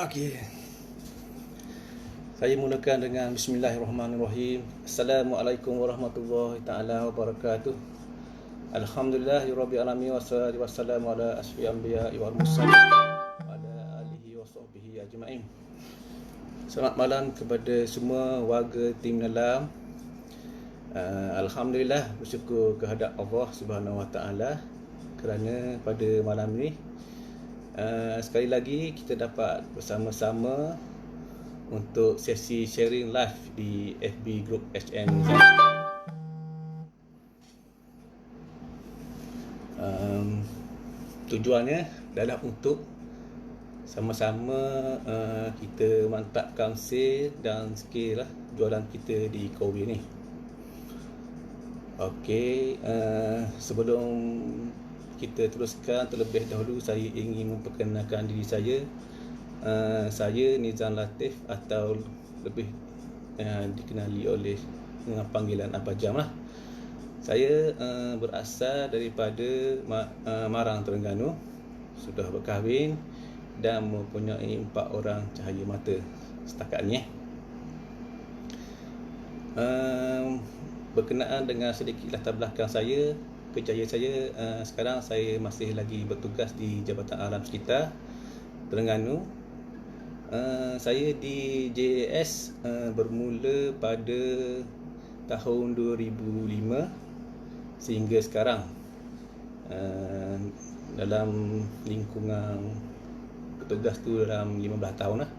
Okey. Saya mulakan dengan Bismillahirrahmanirrahim. Assalamualaikum warahmatullahi taala wabarakatuh. Alhamdulillahirabbil alamin wassalatu wassalamu ala asyrofil anbiya'i wal mursalin wa ala alihi wa sahbihi ajma'in. Selamat malam kepada semua warga tim Nelam. Alhamdulillah, bersyukur kehadap Allah Subhanahu wa taala kerana pada malam ni sekali lagi kita dapat bersama-sama untuk sesi sharing live di FB Group HM Zanan. Tujuannya adalah untuk sama-sama kita mantapkan sale dan skill lah jualan kita di COVID ni. Okey, sebelum kita teruskan, terlebih dahulu saya ingin memperkenalkan diri saya. Saya Nizam Latif atau lebih dikenali oleh dengan panggilan Abah Jam lah. Saya berasal daripada Marang, Terengganu. Sudah berkahwin dan mempunyai 4 orang cahaya mata setakat ni. Berkenaan dengan sedikit latar belakang saya, kerjaya saya, sekarang saya masih lagi bertugas di Jabatan Alam Sekitar Terengganu. Saya di JAS bermula pada tahun 2005 sehingga sekarang, dalam lingkungan bertugas tu dalam 15 tahun lah.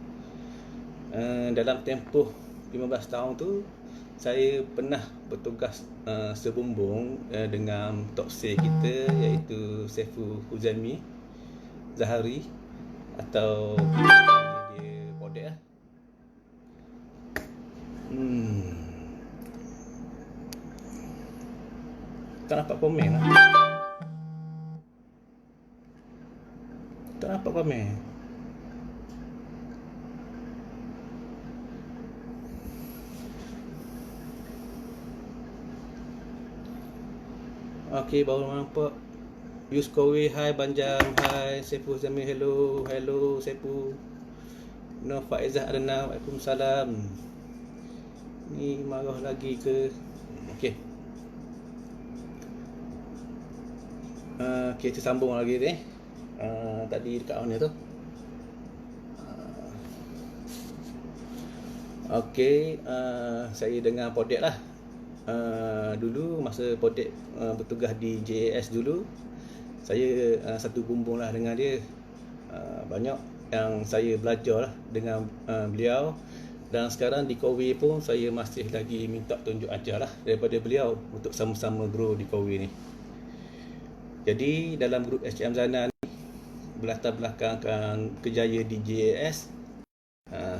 Dalam tempoh 15 tahun tu saya pernah bertugas sebumbung dengan top sale kita, iaitu Saiful Huzaimi Zahari atau dia Podek lah. Tak nampak komen lah. Tak nampak komen. Okey, baru nampak. Yuskowi, hai Banjam, hai Saiful Huzaimi, hello, hello Saiful. No Faizah Adnan, waalaikumsalam. Ni marah lagi ke? Okey. Kita sambung lagi ni. Tadi dekat mana tu? Okey, saya dengan Podek lah. Dulu masa Podek bertugas di JAS dulu, saya satu bumbung lah dengan dia. Banyak yang saya belajar lah dengan beliau. Dan sekarang di Kowi pun saya masih lagi minta tunjuk ajar lah daripada beliau untuk sama-sama grow di Kowi ni. Jadi dalam grup HM Zanan ni, berlatar belakangkan kerjaya di JAS,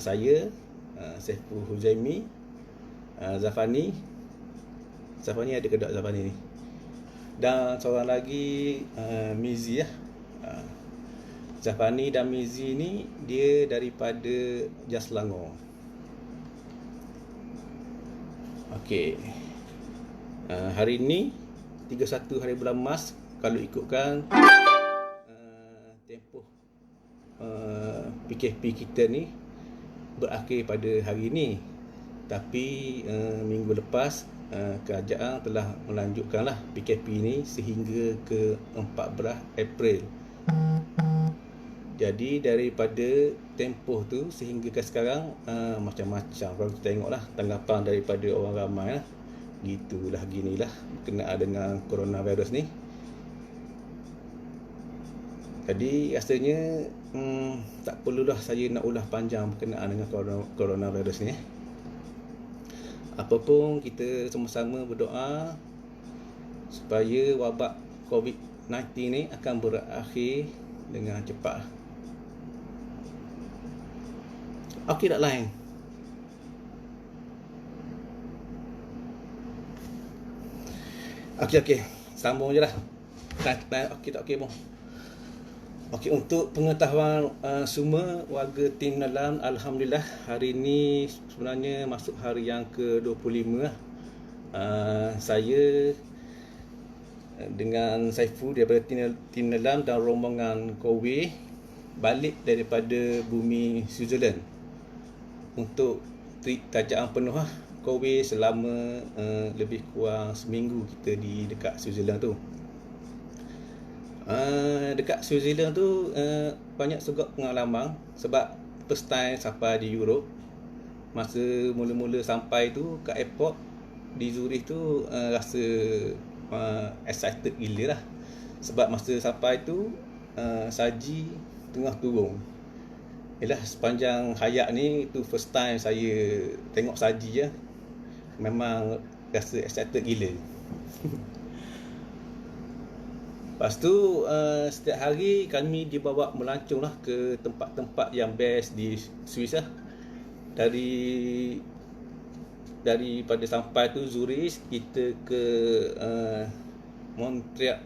saya Saiful Huzaimi, Zafani ada ke tak Zafani ni? Dan seorang lagi Mizi lah. Zafani dan Mizi ni dia daripada Jas Selangor. Okey. Hari ni 31 hari bulan Mac, kalau ikutkan tempoh PKP kita ni berakhir pada hari ni. Tapi minggu lepas kerajaan telah melanjutkanlah PKP ni sehingga ke 14 April. Jadi daripada tempoh tu sehingga ke sekarang, macam-macam kalau kita tengoklah tanggapan daripada orang ramai lah. Gitulah ginilah berkenaan dengan coronavirus ni. Jadi rasanya tak perlulah saya nak ulah panjang berkenaan dengan coronavirus ni. Apapun kita sama-sama berdoa supaya wabak COVID-19 ni akan berakhir dengan cepat. Okey tak lain? Okey. Sambung je lah. Okey tak okey pun. Okey, untuk pengetahuan semua warga tim Nelam, alhamdulillah hari ni sebenarnya masuk hari yang ke-25 lah. Saya dengan Saiful daripada tim Nelam dan rombongan Kowe balik daripada bumi Switzerland untuk treat tajaan penuh lah Kowe selama lebih kurang seminggu kita di dekat Switzerland tu. Dekat Switzerland tu banyak juga pengalaman sebab first time sampai di Europe. Masa mula-mula sampai tu kat airport di Zurich tu rasa excited gila lah. Sebab masa sampai tu salji tengah turun. Yalah, sepanjang hayat ni tu first time saya tengok salji je. Memang rasa excited gila. Lepas tu setiap hari kami dibawa melancong lah ke tempat-tempat yang best di Swiss lah. Daripada sampai tu Zurich, kita ke Montreal.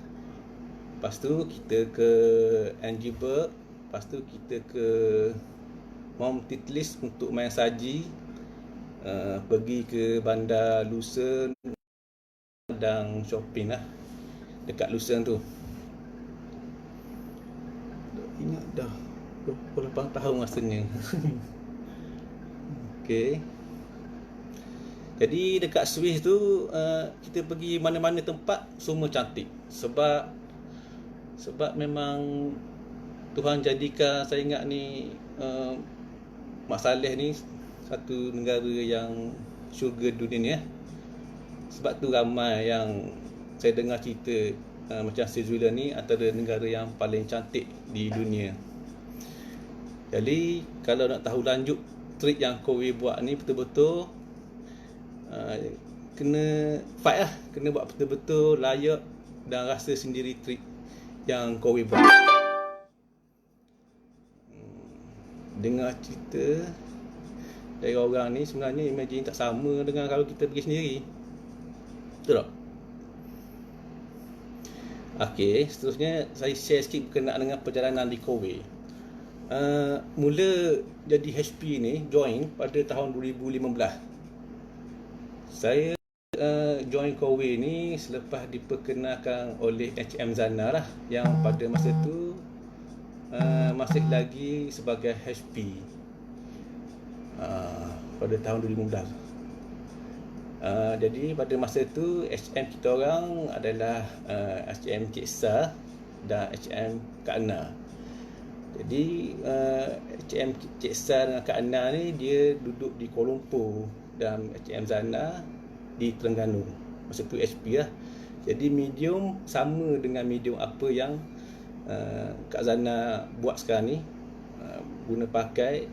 Lepas tu kita ke Angiberg. Lepas tu kita ke Mount Titlis untuk main salji. Pergi ke bandar Lucerne dan shopping lah dekat Lucerne tu. Ingat dah 28 tahun rasanya. Okay. Jadi dekat Swiss tu kita pergi mana-mana tempat semua cantik. Sebab memang Tuhan jadikan saya ingat ni Mak Saleh ni satu negara yang syurga dunia ni. Sebab tu ramai yang saya dengar cerita macam Switzerland ni antara negara yang paling cantik di dunia. Jadi kalau nak tahu lanjut trip yang Kowe buat ni betul-betul kena fight lah, kena buat betul-betul layak dan rasa sendiri trip yang Kowe buat. Dengar cerita dari orang ni sebenarnya imagine tak sama dengan kalau kita pergi sendiri. Betul tak? Okey, seterusnya saya share sikit berkenaan dengan perjalanan di Kowe. Mula jadi HP ni join pada tahun 2015. Saya join Kowe ni selepas diperkenalkan oleh HM Zana lah, yang pada masa tu masih lagi sebagai HP pada tahun 2015. Jadi pada masa tu HM kita orang adalah HM Cik Sa dan HM Kak Ana. Jadi HM Cik Sa dengan Kak Ana ni dia duduk di Kuala Lumpur dan HM Zana di Terengganu. Masa tu HP lah. Jadi medium sama dengan medium apa yang Kak Zana buat sekarang ni, guna pakai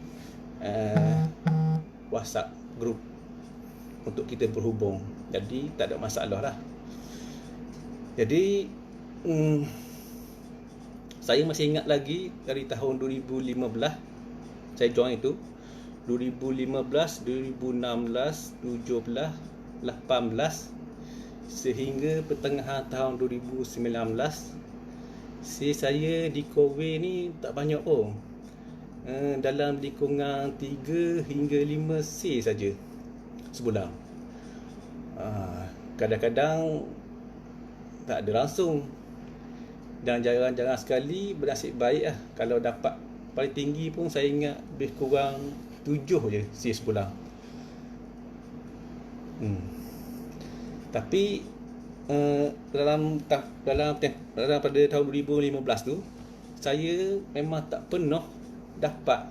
WhatsApp group untuk kita berhubung. Jadi tak ada masalah lah. Jadi saya masih ingat lagi dari tahun 2015 saya join itu. 2015, 2016, 17, 18 sehingga pertengahan tahun 2019 saya di Kowe ni tak banyak dalam lingkungan 3 hingga 5 C saja sebulan. Kadang-kadang tak ada langsung, dan jarang-jarang sekali bernasib baik lah kalau dapat. Paling tinggi pun saya ingat lebih kurang 7 je C sebulan. Tapi dalam pada tahun 2015 tu saya memang tak pernah dapat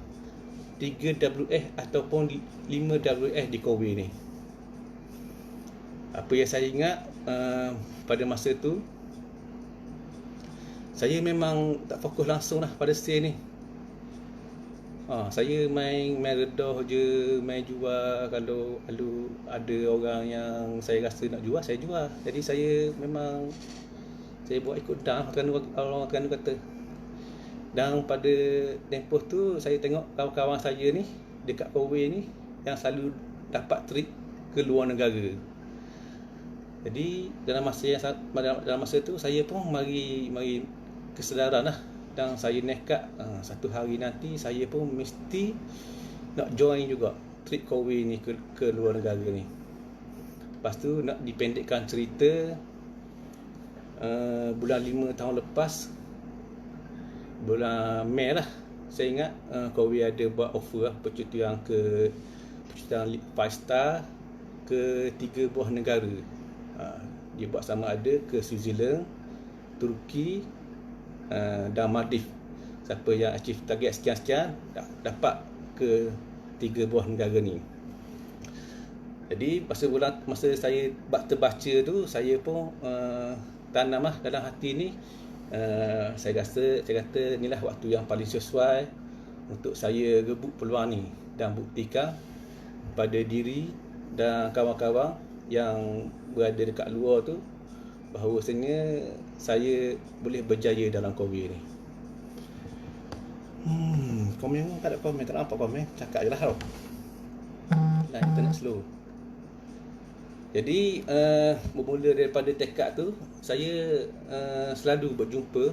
3 WS ataupun 5 WS di Kowe ni. Apa yang saya ingat pada masa tu saya memang tak fokus langsung lah pada sale ni. Saya main redah je, main jual. Kalau ada orang yang saya rasa nak jual, saya jual. Jadi saya memang saya buat ikut dah orang akan kata. Dan pada tempoh tu saya tengok kawan-kawan saya ni dekat Kowe ni yang selalu dapat trip ke luar negara. Jadi dalam masa tu saya pun mari kesedaran lah, dan saya nekat satu hari nanti saya pun mesti nak join juga trip Kowe ni ke luar negara ni. Lepas tu nak dipendekkan cerita, bulan 5 tahun lepas, bulan Mei lah, saya ingat Korea ada buat offer lah, percutian 5 star ke 3 buah negara. Dia buat sama ada ke Switzerland, Turki dan Maldives. Siapa yang achieve target sekian-sekian dapat ke 3 buah negara ni. Jadi masa saya terbaca tu, saya pun tanam lah dalam hati ni. Saya kata inilah waktu yang paling sesuai untuk saya rebut peluang ni dan buktikan pada diri dan kawan-kawan yang berada dekat luar tu bahawasanya saya boleh berjaya dalam Korea ni. Komen tak ada komen, tak nampak komen, cakap je lah tau. Line internet slow. Jadi bermula daripada tekad tu, saya selalu berjumpa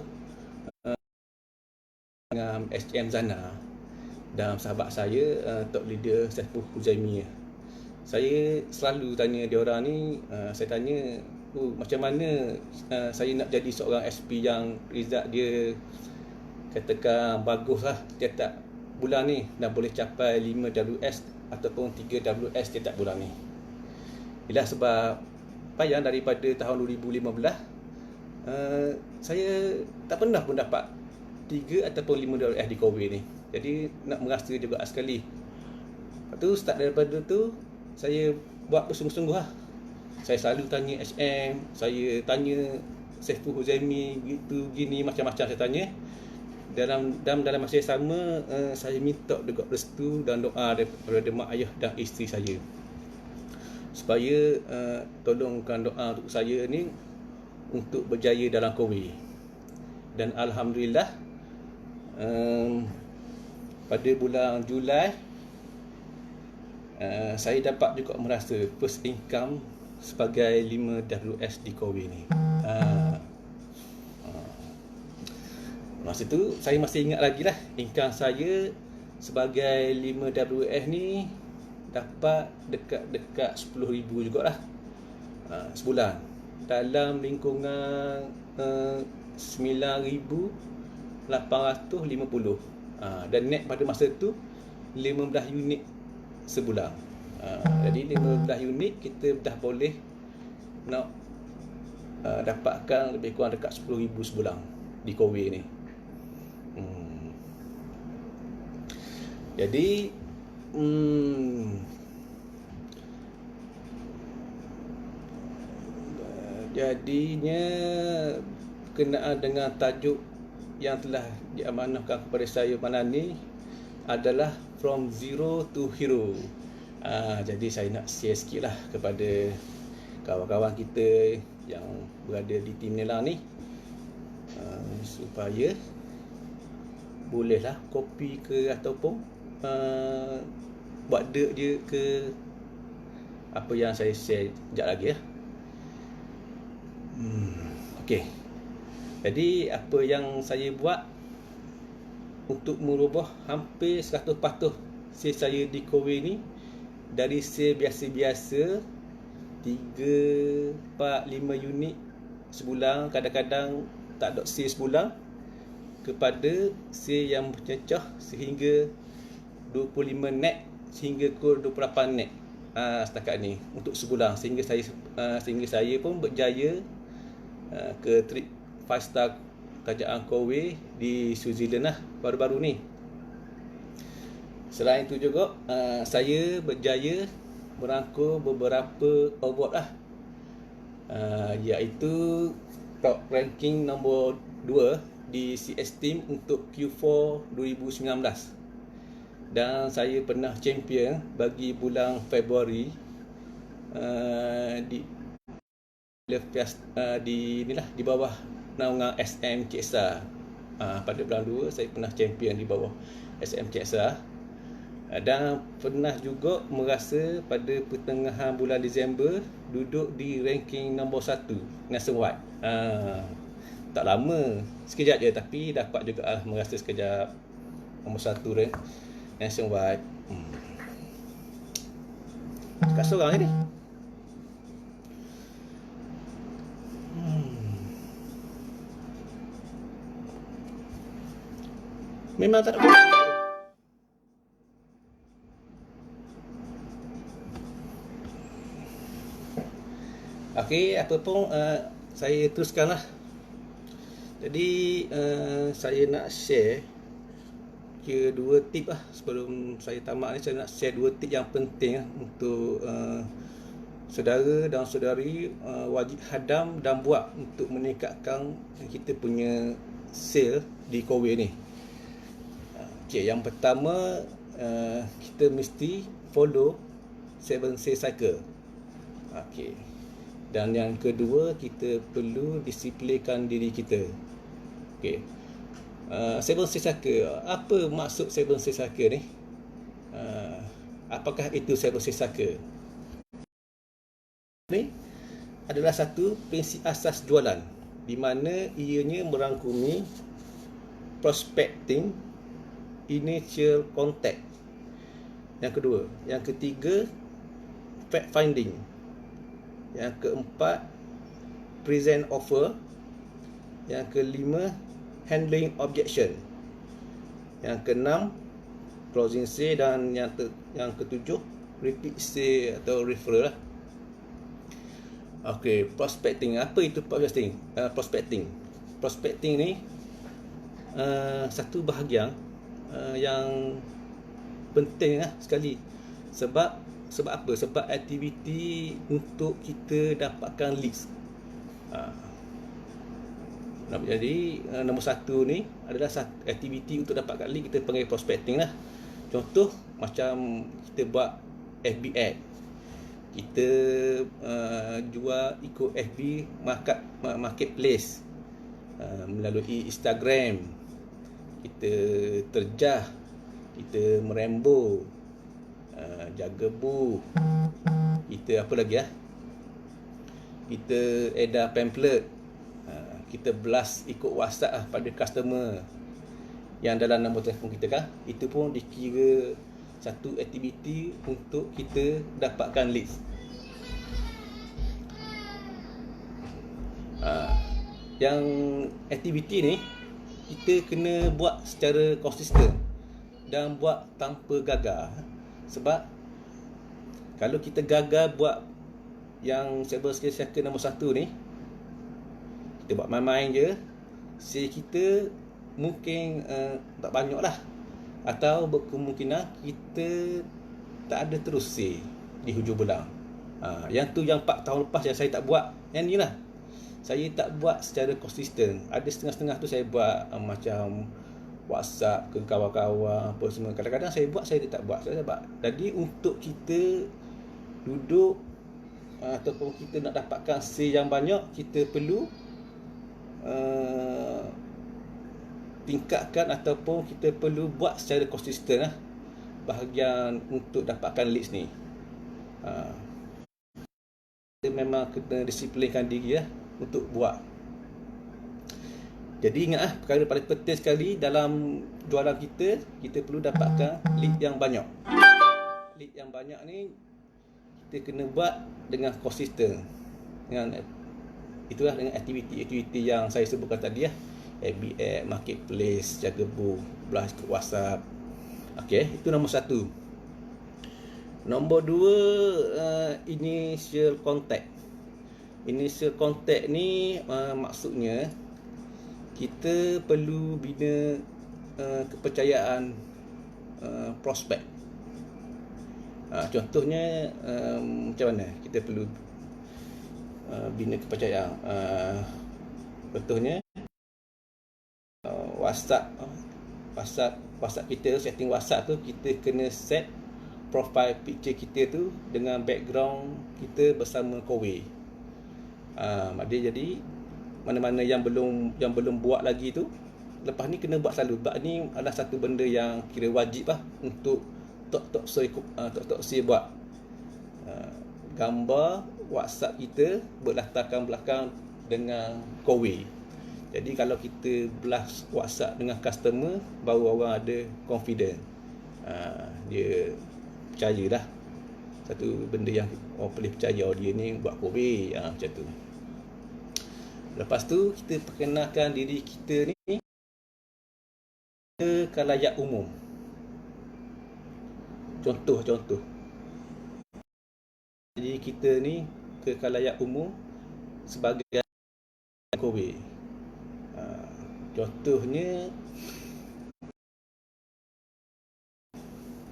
dengan HM Zana dan sahabat saya, top leader Saiful Huzaimi. Saya selalu tanya diorang ni, saya tanya macam mana saya nak jadi seorang SP yang result dia katakan bagus lah setiap bulan ni dan boleh capai 5 WS ataupun 3 WS setiap bulan ni. Ialah sebab bayang daripada tahun 2015 saya tak pernah pun dapat 3 ataupun 5 WS di Korea ni. Jadi nak merasa juga sekali. Lepas tu start daripada tu saya buat bersungguh-sungguh lah. Saya selalu tanya HM, saya tanya Saiful Huzaimi, gitu gini macam-macam saya tanya. Dalam masa yang sama saya minta juga restu dan doa daripada mak ayah dan isteri saya supaya tolongkan doa untuk saya ni untuk berjaya dalam Korea. Dan alhamdulillah pada bulan Julai saya dapat juga merasa first income sebagai 5 WS di Korea ni. Masa tu saya masih ingat lagi lah, income saya sebagai 5 WS ni dapat dekat 10,000 jugalah sebulan dalam lingkungan 9,850 dan net pada masa tu 15 unit sebulan. Jadi 15 unit kita dah boleh nak dapatkan lebih kurang dekat 10,000 sebulan di Korea ni. Jadi jadinya berkenaan dengan tajuk yang telah diamanahkan kepada saya malam ni adalah From Zero to Hero. Jadi saya nak share sikit lah kepada kawan-kawan kita yang berada di tim Nelang ni, supaya bolehlah copy ke ataupun buat dia ke apa yang saya share sekejap lagi ya. Okey. Jadi apa yang saya buat untuk merubah hampir 100% sale saya di Korea ni, dari sale biasa-biasa 3, 4, 5 unit sebulan, kadang-kadang tak ada sale sebulan, kepada sale yang bercecah sehingga 25 net sehingga ke 28 net setakat ni untuk sebulan, sehingga saya pun berjaya ke trip 5 star kerajaan Korea di Switzerland lah baru-baru ni. Selain itu juga saya berjaya merangkul beberapa award lah, iaitu top ranking nombor 2 di CS Team untuk Q4 2019, dan saya pernah champion bagi bulan Februari di bawah naungan SM Ceksa. Pada bulan 2 saya pernah champion di bawah SM Ceksa, dan pernah juga merasa pada pertengahan bulan Disember duduk di ranking nombor 1 nationwide. Tak lama, sekejap je, tapi dapat juga merasa sekejap nombor 1 rank nationwide. Cakap seorang je ni. Memang tak ada Okey, apa pun saya teruskanlah. Jadi saya nak share kira 2 tip lah. Sebelum saya tamat ni, saya nak share 2 tip yang penting untuk saudara dan saudari wajib hadam dan buat untuk meningkatkan kita punya sale di Korea ni. Okey, yang pertama kita mesti follow 7 sale cycle. Okey. Dan yang kedua, kita perlu disiplinkan diri kita. Okey. 7 sale cycle. Apa maksud 7 sale cycle ni? Apakah itu 7 sale cycle? Ini adalah satu prinsip asas jualan di mana ianya merangkumi prospecting, initial contact. Yang kedua, yang ketiga, fact finding. Yang keempat, present offer. Yang kelima, handling objection. Yang keenam, closing sale. Dan yang ketujuh, repeat sale atau referral lah. Okey, prospecting. Apa itu prospecting? Prospecting ni satu bahagian yang penting lah sekali. Sebab apa? Sebab aktiviti untuk kita dapatkan leads. Jadi nombor satu ni adalah aktiviti untuk dapatkan lead, kita panggil prospecting lah. Contoh macam kita buat FB ad, kita jual ikut FB marketplace, melalui Instagram, kita terjah, kita merembo, jaga booth, kita apa lagi kita edar pamphlet, kita blast ikut WhatsApp lah pada customer yang dalam nombor telefon kita kan. Itu pun dikira satu aktiviti untuk kita dapatkan leads. Yang aktiviti ni kita kena buat secara konsisten dan buat tanpa gagal. Sebab kalau kita gagal buat yang cyber skill cycle nombor 1 ni, kita buat main-main je, sale kita mungkin tak banyak lah, atau berkemungkinan kita tak ada terus sale di hujung bulan. Yang tu yang 4 tahun lepas yang saya tak buat. Yang ni lah, saya tak buat secara konsisten. Ada setengah-setengah tu saya buat macam WhatsApp ke kawan-kawan apa semua. Kadang-kadang saya buat, saya tak buat. Jadi untuk kita duduk ataupun kita nak dapatkan sale yang banyak, kita perlu tingkatkan ataupun kita perlu buat secara konsisten lah bahagian untuk dapatkan leads ni. Kita memang kena disiplinkan diri lah untuk buat. Jadi ingat perkara paling penting sekali dalam jualan kita, kita perlu dapatkan lead yang banyak. Lead yang banyak ni kita kena buat dengan konsisten. Itulah dengan aktiviti-aktiviti yang saya sebutkan tadi lah. FB ad, marketplace, jaga booth, blast ke WhatsApp. Okey, itu nombor 1. Nombor 2, initial contact. Initial contact ni maksudnya kita perlu bina kepercayaan prospek. Contohnya macam mana kita perlu bina kepercayaan? Contohnya WhatsApp kita, setting WhatsApp tu kita kena set profile picture kita tu dengan background kita bersama Kowe. Dia jadi mana-mana yang belum buat lagi tu, lepas ni kena buat selalu. Sebab ni adalah satu benda yang kira wajib lah untuk Tok Si buat. Gambar WhatsApp kita berlatarkan belakang dengan Kowe. Jadi kalau kita blast WhatsApp dengan customer, baru orang ada confident, dia percayalah. Satu benda yang orang boleh percaya, dia ni buat Kowe, macam tu. Lepas tu kita perkenalkan diri kita ni ke khalayak umum. Contoh. Jadi kita ni ke khalayak umum, sebagai COVID. Contohnya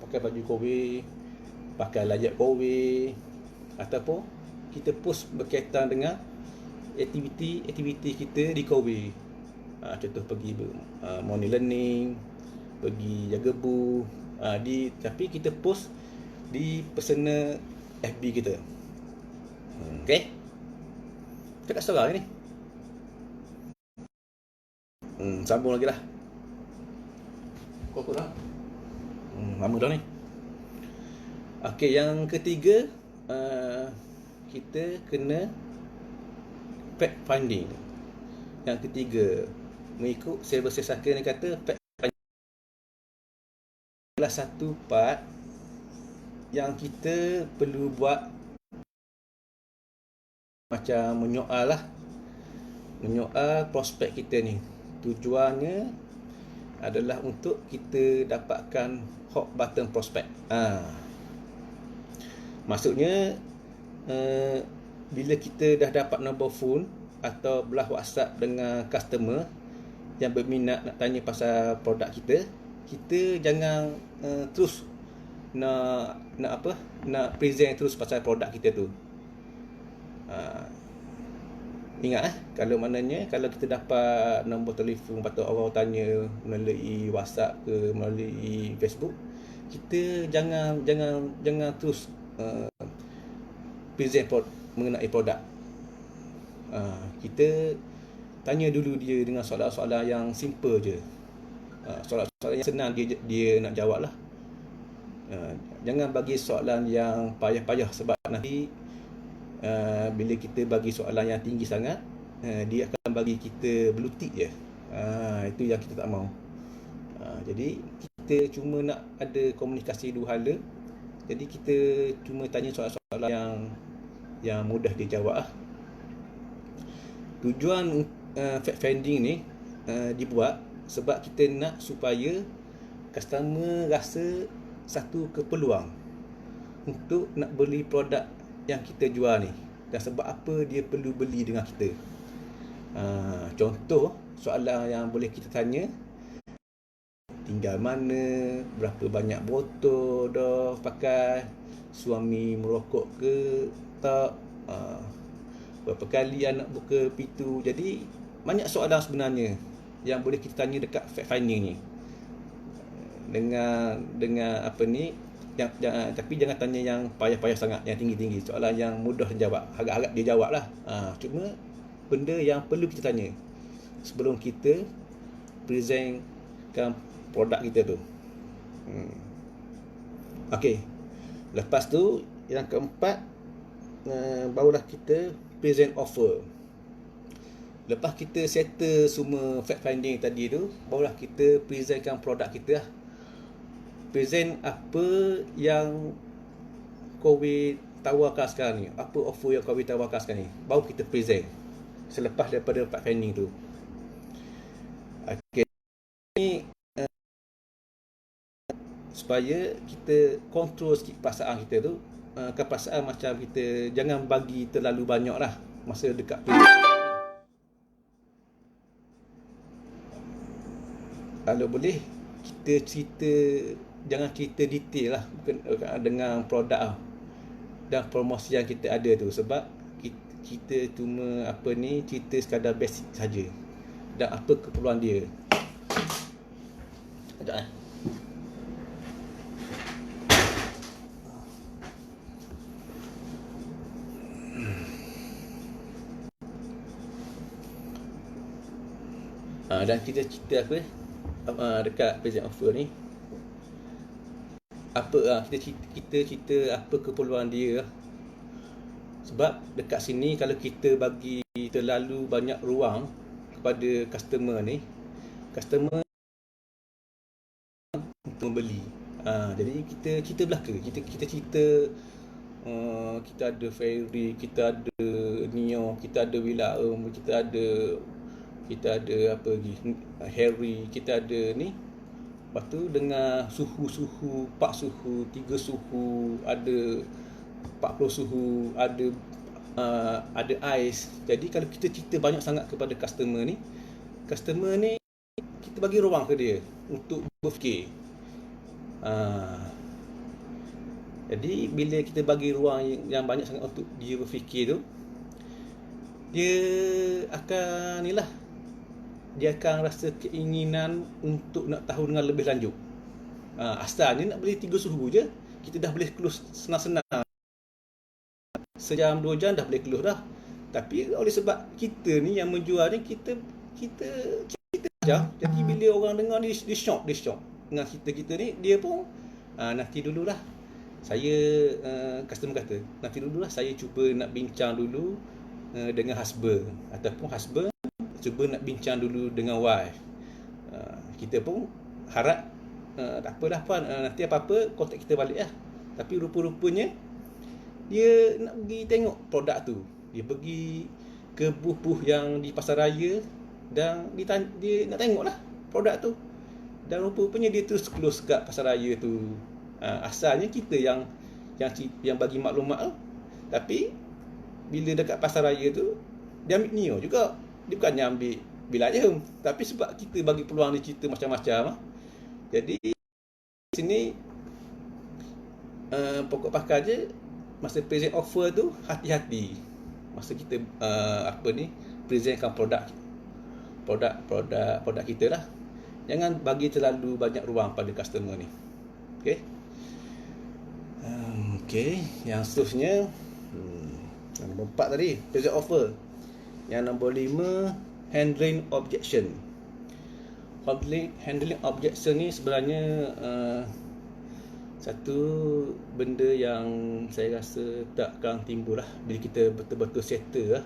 pakai baju COVID, pakai layak COVID, ataupun kita post berkaitan dengan aktiviti kita di COVID. Contoh pergi morning learning, pergi jaga booth, tapi kita post di personal FB kita. Okay? Cakap seorang ni. Sambung lagi lah. Kau lah. Lama dah ni. Okay, yang ketiga, kita kena fact finding. Yang ketiga, mengikut Silver Saka ni kata, fact finding adalah satu part yang kita perlu buat macam menyoal lah. Menyoal prospek kita ni. Tujuannya adalah untuk kita dapatkan hot button prospek. Maksudnya bila kita dah dapat nombor phone atau belah WhatsApp dengan customer yang berminat nak tanya pasal produk kita, kita jangan terus nak present terus pasal produk kita tu. Ingat kalau kita dapat nombor telefon patut orang tanya melalui WhatsApp ke melalui Facebook, kita jangan terus present mengenai produk. Kita tanya dulu dia dengan soalan-soalan yang simple je. Soalan-soalan yang senang dia nak jawab lah. Jangan bagi soalan yang payah-payah, sebab nanti bila kita bagi soalan yang tinggi sangat, dia akan bagi kita berlutik je. Itu yang kita tak mahu. Jadi kita cuma nak ada komunikasi dua hala. Jadi kita cuma tanya soalan-soalan yang mudah dijawab lah. Tujuan fact finding ni dibuat sebab kita nak supaya customer rasa satu keperluan untuk nak beli produk yang kita jual ni, dan sebab apa dia perlu beli dengan kita. Contoh soalan yang boleh kita tanya, tinggal mana, berapa banyak botol dah pakai, suami merokok ke tak, berapa kali anak buka pintu. Jadi banyak soalan sebenarnya yang boleh kita tanya dekat fact finding ni. Dengan apa ni, tapi jangan tanya yang payah-payah sangat, yang tinggi-tinggi. Soalan yang mudah dijawab, harap-harap dia jawab lah. Cuma benda yang perlu kita tanya sebelum kita presentkan produk kita tu. Okey. Lepas tu yang keempat, barulah kita present offer. Lepas kita settle semua fact finding tadi tu, barulah kita presentkan produk kita lah. Present apa yang COVID tawarkan sekarang ni, apa offer yang COVID tawarkan sekarang ni, baru kita present selepas daripada fact finding tu. Okey, ni supaya kita kontrol sikit perasaan kita tu. Perasaan macam kita jangan bagi terlalu banyak lah masa dekat kalau boleh kita jangan cerita detail lah dengan produk dan promosi yang kita ada tu, sebab kita cuma cerita sekadar basic saja dan apa keperluan dia. Sekejap dan kita cerita dekat present offer ni, kita cerita apa keperluan dia. Sebab dekat sini kalau kita bagi terlalu banyak ruang kepada customer ni, customer untuk membeli. Jadi kita belaka, kita cerita kita ada ferry, kita ada Neo, kita ada Willa, kita ada apa lagi, Harry, kita ada ni. Lepas tu dengan suhu 4 suhu, 3 suhu, ada 40 suhu, ada ada ais. Jadi kalau kita cerita banyak sangat kepada customer ni kita bagi ruang ke dia untuk berfikir. Jadi bila kita bagi ruang yang banyak sangat untuk dia berfikir tu, dia akan dia akan rasa keinginan untuk nak tahu dengan lebih lanjut. Asalnya nak beli 3 suhu je, kita dah boleh close senang-senang. Sejam 2 jam dah boleh close dah. Tapi oleh sebab kita ni yang menjual ni, kita cerita aja. Jadi bila orang dengar ni dia shock dengan kita ni, dia pun nanti dululah saya, customer kata, nanti dululah saya cuba nak bincang dulu dengan husband, ataupun husband cuba nak bincang dulu dengan wife. Kita pun harap tak apalah puan, nanti apa-apa kontak kita balik lah. Tapi rupa-rupanya dia nak pergi tengok produk tu, dia pergi ke booth yang di pasar raya, dan dia nak tengok lah produk tu, dan rupa-rupanya dia terus close kat pasar raya tu. Asalnya kita yang bagi maklumat tu, tapi bila dekat pasar raya tu dia ambil Neo juga. Dia bukannya ambil bil aja, tapi sebab kita bagi peluang dia cerita macam-macam. Jadi sini pokok pakar je, masa present offer tu hati-hati masa kita presentkan produk kita lah. Jangan bagi terlalu banyak ruang pada customer ni. Okey, yang seterusnya yang nombor 4 tadi, present offer. Yang nombor 5, handling objection. Handling objection ni sebenarnya satu benda yang saya rasa takkan timbul lah bila kita betul-betul settle lah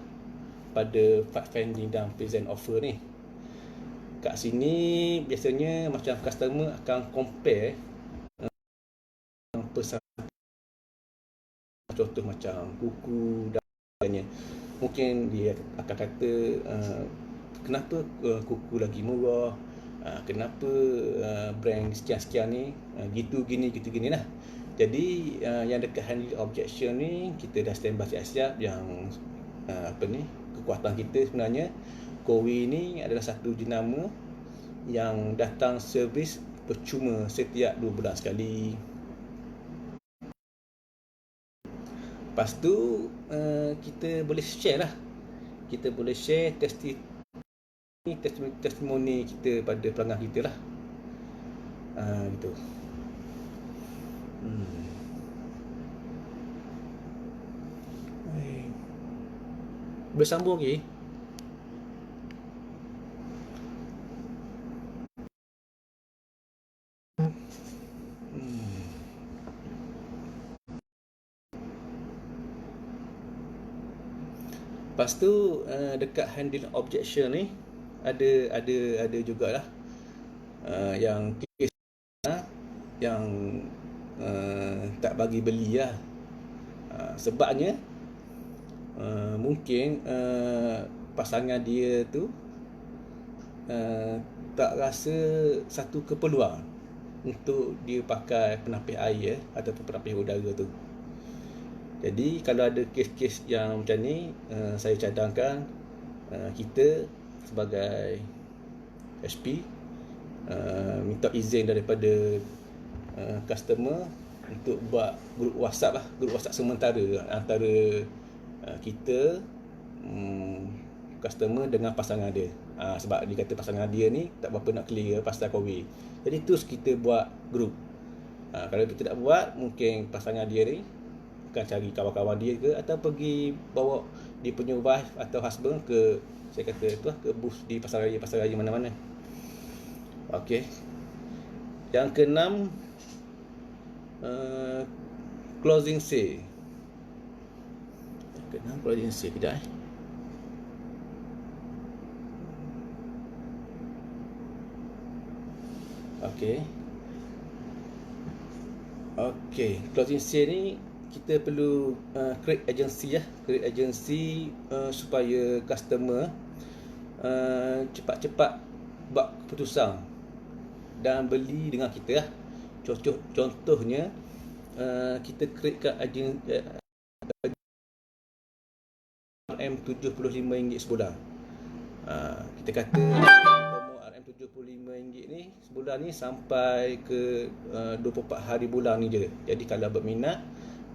pada fact finding dan present offer ni. Kat sini biasanya macam customer akan compare pesan, contoh macam kuku dan sebagainya. Mungkin dia akan kata kenapa kuku lagi murah, kenapa brand sekian-sekian ni gitu gini lah. Jadi yang dekat handling objection ni, kita dah standby siap-siap yang kekuatan kita sebenarnya. Kowi ni adalah satu jenama yang datang servis percuma setiap 2 bulan sekali. Lepas tu kita boleh share lah, kita boleh share testimoni kita pada pelanggan kita lah. Gitu. Bersambung lagi. Lepas tu dekat handle objection ni ada jugalah yang kes yang tak bagi beli lah. Sebabnya mungkin pasangan dia tu tak rasa satu keperluan untuk dia pakai penapis air ataupun penapis udara tu. Jadi kalau ada kes-kes yang macam ni, saya cadangkan kita sebagai HP minta izin daripada customer untuk buat grup WhatsApp lah, grup WhatsApp sementara antara kita, customer dengan pasangan dia. Sebab dia kata pasangan dia ni tak berapa nak clear pasal COVID. Jadi terus kita buat grup. Kalau kita tak buat, mungkin pasangan dia ni akan cari kawan-kawan dia ke, atau pergi bawa dia punya wife atau husband ke, saya kata tu lah, ke booth di pasar raya mana-mana. Okey. Yang keenam, closing sale. Yang keenam closing sale, kejap Okey, closing sale ni kita perlu create agency lah, supaya customer cepat-cepat buat keputusan dan beli dengan kita lah. Contohnya kita create kat RM75 sebulan. Kita kata promo RM75 ni sebulan ni sampai ke 24 hari bulan ni je. Jadi kalau berminat,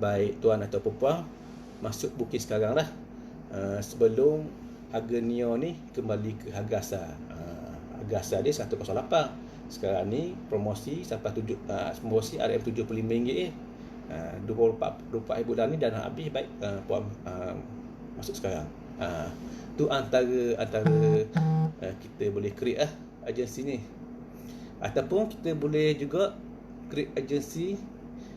baik tuan atau puan, masuk booking sekarang lah, sebelum harga Neo ni kembali ke harga asal. Harga asal dia 108. Sekarang ni promosi sampai promosi RM75 24 hari bulan ni dah nak habis. Baik puan masuk sekarang. Tu antara kita boleh create agensi ni. Ataupun kita boleh juga create agensi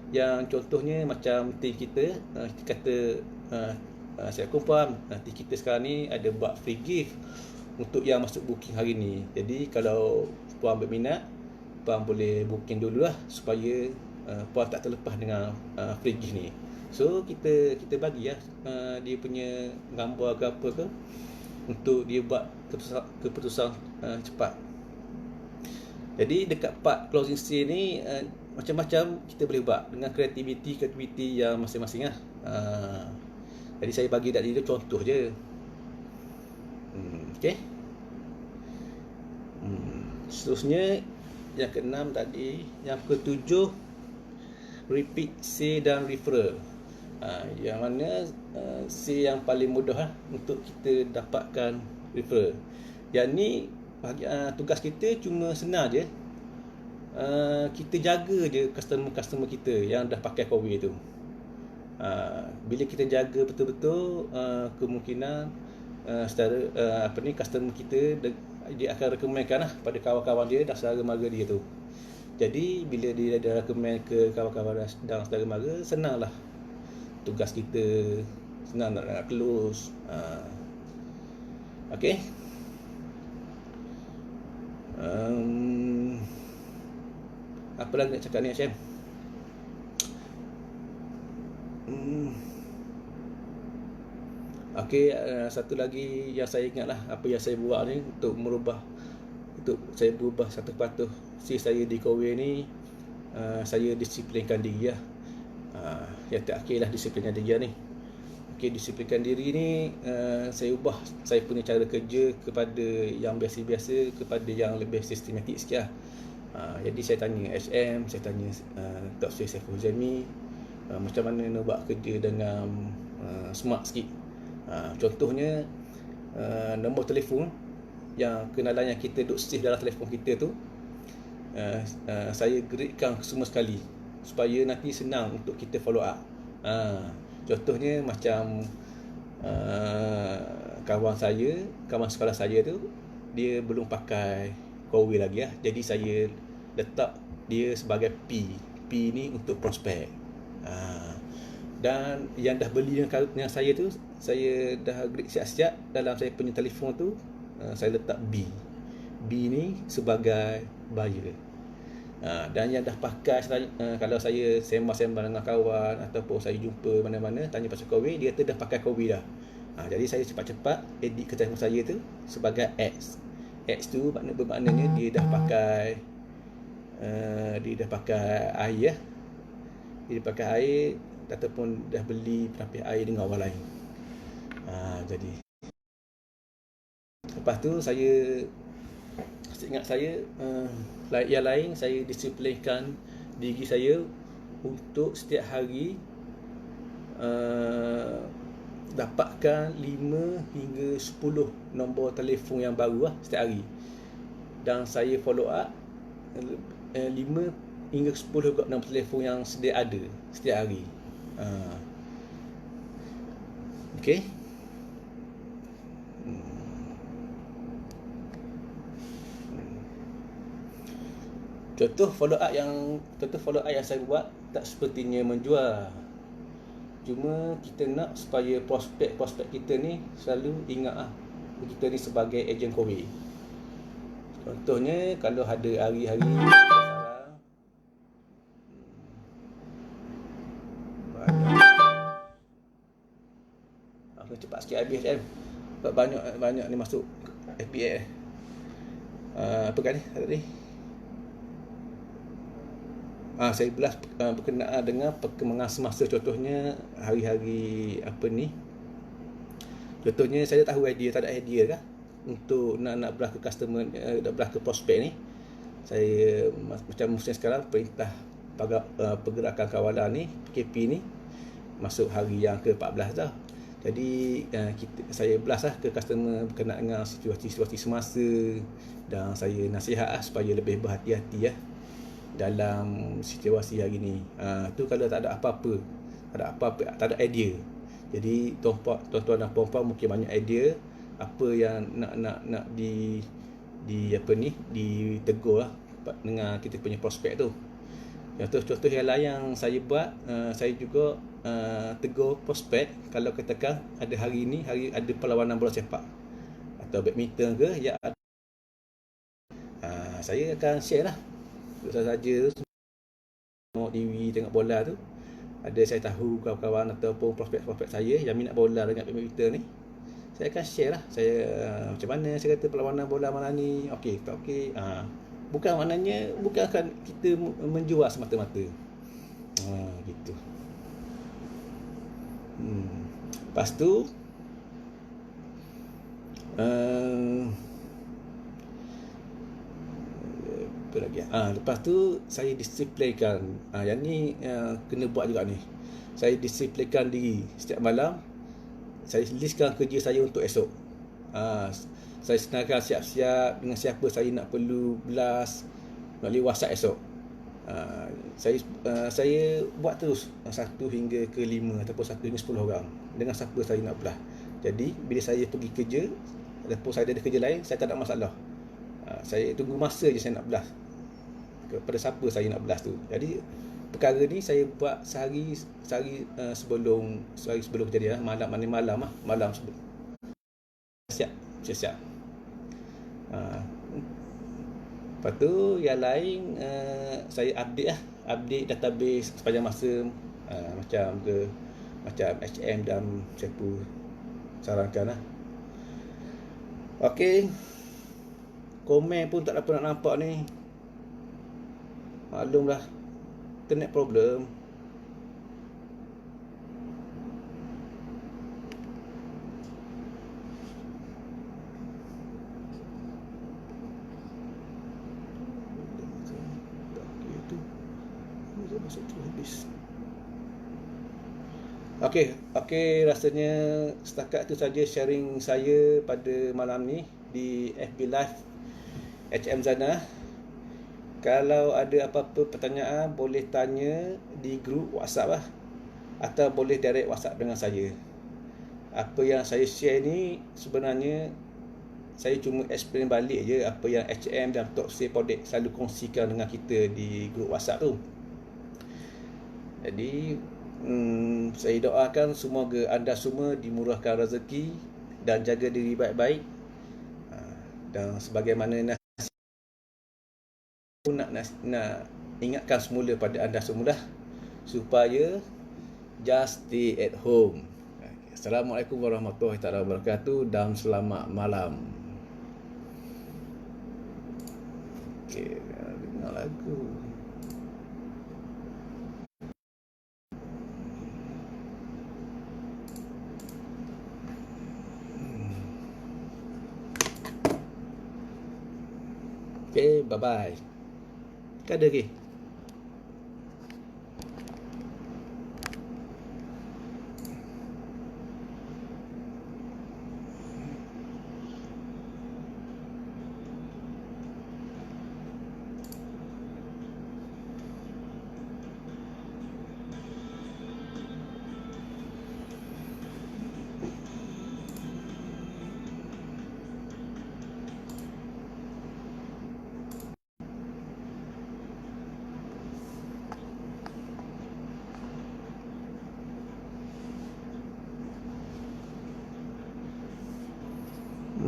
yang contohnya macam team kita, kita kata saya kumpulan team kita sekarang ni ada buat free gift untuk yang masuk booking hari ni. Jadi kalau puan berminat, puan boleh booking dulu lah supaya puan tak terlepas dengan free gift ni. So kita bagi dia punya gambar ke apa ke untuk dia buat keputusan cepat. Jadi dekat part closing sale ni macam-macam kita boleh buat dengan kreativiti yang masing-masing lah. Jadi saya bagi tadi tu contoh je. Okay. Seterusnya yang keenam tadi, yang ketujuh, repeat sale dan referral. Yang mana sale yang paling mudah untuk kita dapatkan referral. Yang ni tugas kita cuma senang je. Kita jaga je customer kita yang dah pakai Kowi tu. Bila kita jaga betul-betul, kemungkinan customer kita dia akan recommendkan lah pada kawan-kawan dia dan saudara mara dia tu. Jadi bila dia dah recommend ke kawan-kawan dan saudara mara, senanglah tugas kita, senang nak close. Okay. Apa lagi nak cakap ni, Syam? Okey, satu lagi yang saya ingat lah, apa yang saya buat ni untuk saya berubah 100% si saya di Korea ni. Saya disiplinkan diri lah. Yang terakhir lah disiplinkan diri ni. Okey, disiplinkan diri ni saya ubah saya punya cara kerja kepada yang biasa-biasa kepada yang lebih sistematik sikit lah. Jadi saya tanya HM, saya tanya Dr. Saiful Huzaimi, macam mana nak buat kerja dengan smart sikit. Contohnya nombor telefon yang kenalan yang kita duk save dalam telefon kita tu, saya gerakkan semua sekali supaya nanti senang untuk kita follow up. Contohnya macam kawan sekolah saya tu, dia belum pakai Kowi lagi lah. Jadi saya letak dia sebagai P ni untuk prospek. Dan yang dah beli dengan saya tu, saya dah agreed siap-siap dalam saya punya telefon tu, saya letak B ni sebagai buyer. Dan yang dah pakai, kalau saya sembang-sembang dengan kawan ataupun saya jumpa mana-mana tanya pasal Kowi, dia tu dah pakai Kowi dah. Jadi saya cepat-cepat edit ke telefon saya tu sebagai X tu bermaknanya dia dah pakai air. Dia pakai air ataupun dah beli penampil air dengan orang lain. Jadi lepas tu saya ingat yang lain, saya disiplinkan diri saya untuk setiap hari dapatkan 5 hingga 10 nombor telefon yang baru setiap hari. Dan saya follow up 5 hingga 10 nombor telefon yang sedia ada setiap hari. Okay. Contoh follow up yang saya buat tak sepertinya menjual. Cuma kita nak supaya prospek kita ni selalu ingat kita ni sebagai ejen Kowi. Contohnya kalau ada hari-hari cepat sikit habis kan. Banyak ni masuk FPA. Apa kali tadi? Saya belas berkenaan dengan perkembangan semasa. Contohnya hari-hari apa ni? Contohnya saya tahu idea, tak ada idea kan untuk nak belah ke customer, nak belah ke prospek ni. Saya macam musim sekarang perintah pergerakan kawalan ni, PKP ni masuk hari yang ke-14 dah. Jadi saya belas lah ke customer berkenaan dengan situasi-situasi semasa, dan saya nasihat lah supaya lebih berhati-hati lah dalam situasi hari ni. Tu kalau tak ada apa-apa, tak ada idea. Jadi tuan-tuan dan puan-puan mungkin banyak idea apa yang nak ditegur lah dengan kita punya prospek tu. Contoh-contoh yang lain yang saya buat, saya juga tegur prospek kalau katakan ada hari ada perlawanan bola sepak atau badminton ke yang saya akan share lah. Saja tengok TV, tengok bola tu, ada saya tahu kawan-kawan ataupun prospek-prospek saya yang minat bola dengan badminton ni, saya akan share lah. Saya macam mana saya kata perlawanan bola malam ni, okey tak okey. Bukan maknanya bukan akan kita menjual semata-mata. Gitu. Lepas tu apa lagi? Lepas tu saya disiplinkan. Yang ni kena buat juga ni. Saya disiplinkan diri setiap malam. Saya listkan kerja saya untuk esok. Saya senakan siap-siap dengan siapa saya nak perlu belas melalui WhatsApp esok. Saya buat terus 1 hingga ke 5 ataupun 1 hingga 10 orang dengan siapa saya nak belah. Jadi bila saya pergi kerja ataupun saya ada kerja lain, saya tak ada masalah. Saya tunggu masa je saya nak belah kepada siapa saya nak belas tu. Jadi perkara ni saya buat sehari sebelum kejadian, malam sebelum siap. Lepas tu yang lain saya update database sepanjang masa, macam HM dan siapa sarankan lah. Okey, komen pun tak apa nak nampak ni. Maklumlah, internet problem. Okey, rasanya setakat tu saja sharing saya pada malam ni di FB Live HM Zana. Kalau ada apa-apa pertanyaan, boleh tanya di grup WhatsApp lah, atau boleh direct WhatsApp dengan saya. Apa yang saya share ni sebenarnya saya cuma explain balik je apa yang HM dan Tok Sri Podek selalu kongsikan dengan kita di grup WhatsApp tu. Jadi saya doakan semoga anda semua dimurahkan rezeki dan jaga diri baik-baik. Dan sebagaimana nak ingatkan semula pada anda semula supaya just stay at home. Assalamualaikum warahmatullahi wabarakatuh dan selamat malam. Okey, dengar lagu. Okay, bye-bye. Ada lagi?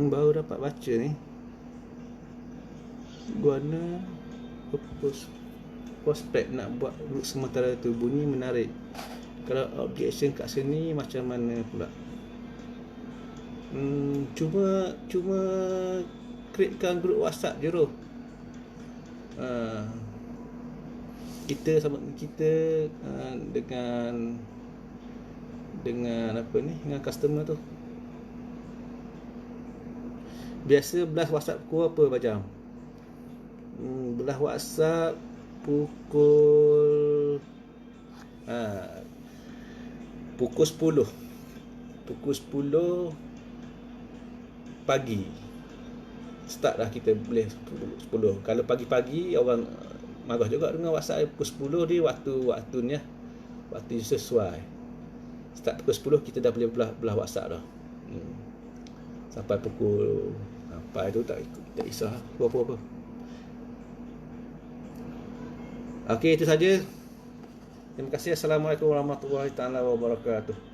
Baru dapat baca ni. Guana prospek nak buat grup sementara tu bunyi menarik. Kalau objection kat sini macam mana pula? Cuma createkan grup WhatsApp je roh. Kita dengan apa ni, dengan customer tu. Biasa belas WhatsApp pukul apa macam? Belas WhatsApp pukul pukul 10. Pukul 10 pagi. Start dah kita boleh 10. Kalau pagi-pagi orang marah juga dengan WhatsApp pukul 10 dia waktunya waktu sesuai. Start pukul 10 kita dah boleh belah WhatsApp dah. Sampai pukul apa itu tak kisah apa-apa. Okey, itu saja. Terima kasih. Assalamualaikum warahmatullahi taala wabarakatuh.